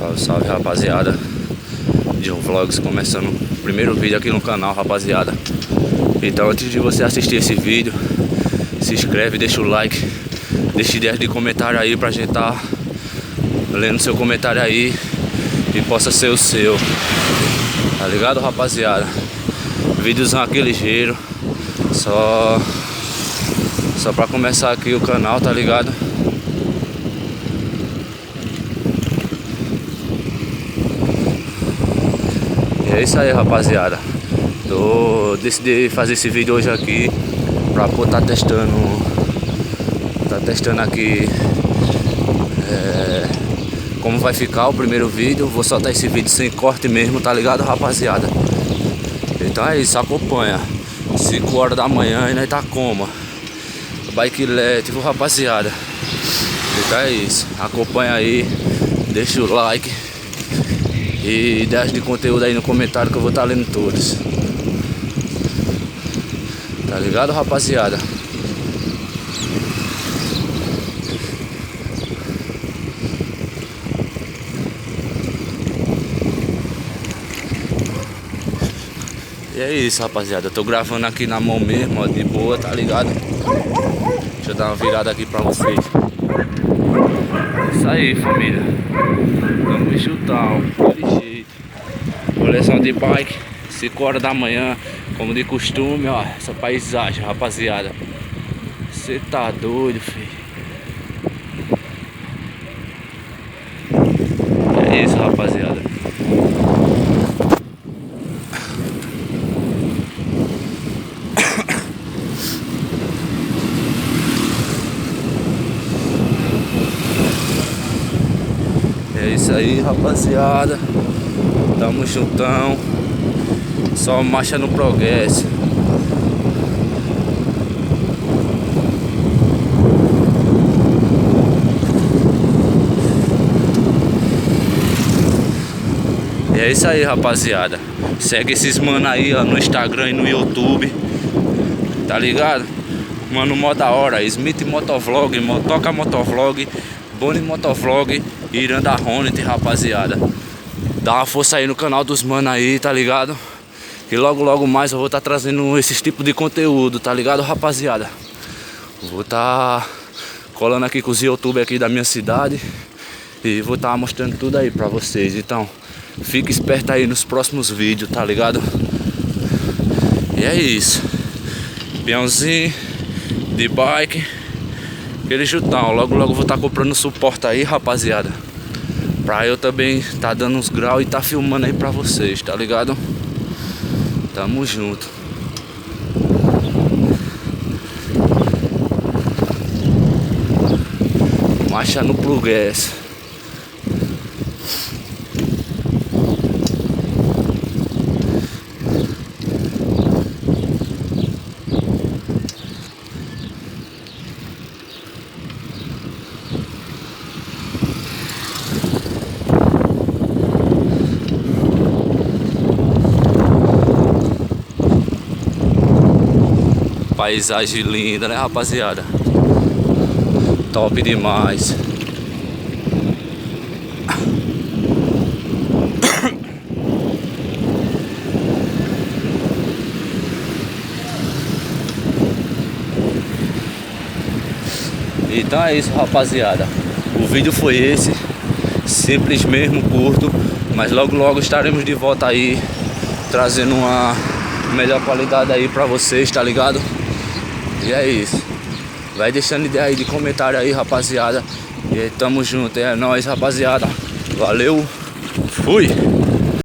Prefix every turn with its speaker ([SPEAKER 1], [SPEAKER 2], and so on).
[SPEAKER 1] Salve, salve, rapaziada. John Vlogs começando o primeiro vídeo aqui no canal, rapaziada. Então, antes de você assistir esse vídeo, se inscreve, deixa o like, deixa ideias de comentário aí pra gente tá lendo seu comentário aí e possa ser o seu. Tá ligado, rapaziada? Vídeozão aqui ligeiro, só pra começar aqui o canal, tá ligado? E é isso aí, rapaziada. Decidi fazer esse vídeo hoje aqui pra tá testando aqui como vai ficar o primeiro vídeo. Vou soltar esse vídeo sem corte mesmo, tá ligado, rapaziada? Então é isso, acompanha. 5 horas da manhã e nós tá como? Bike elétrico, rapaziada. Então é isso, acompanha aí, deixa o like e ideias de conteúdo aí no comentário que eu vou estar lendo todos. Tá ligado, rapaziada? E é isso, rapaziada. Eu tô gravando aqui na mão mesmo, ó, de boa, tá ligado? Deixa eu dar uma virada aqui pra vocês. Isso aí, família. Vamos chutar, daquele jeito. Coleção de bike, 5 horas da manhã, como de costume, ó. Essa paisagem, rapaziada. Você tá doido, filho. É isso, rapaziada. É isso aí, rapaziada. Tamo juntão. Só marcha no progresso. E é isso aí, rapaziada. Segue esses mano aí, ó, no Instagram e no YouTube. Tá ligado? Mano, mó da hora. Smith Motovlog, Motoca Motovlog, Boni Motovlog e Iranda Hornet, rapaziada. Dá uma força aí no canal dos mano aí, tá ligado? E logo mais eu vou estar trazendo esses tipos de conteúdo, tá ligado, rapaziada? Vou estar colando aqui com os youtubers aqui da minha cidade e vou estar mostrando tudo aí pra vocês. Então, fique esperto aí nos próximos vídeos, tá ligado? E é isso. Peãozinho de bike, aquele chutão. Logo vou estar comprando suporte aí, rapaziada, pra eu também tá dando uns graus e tá filmando aí pra vocês, tá ligado? Tamo junto. Marcha no progresso. Paisagem linda, né, rapaziada? Top demais. Então é isso, rapaziada. O vídeo foi esse. Simples mesmo, curto. Mas logo estaremos de volta aí, trazendo uma melhor qualidade aí pra vocês, tá ligado? E é isso. Vai deixando ideia aí de comentário aí, rapaziada. E aí, tamo junto. É nóis, rapaziada. Valeu. Fui.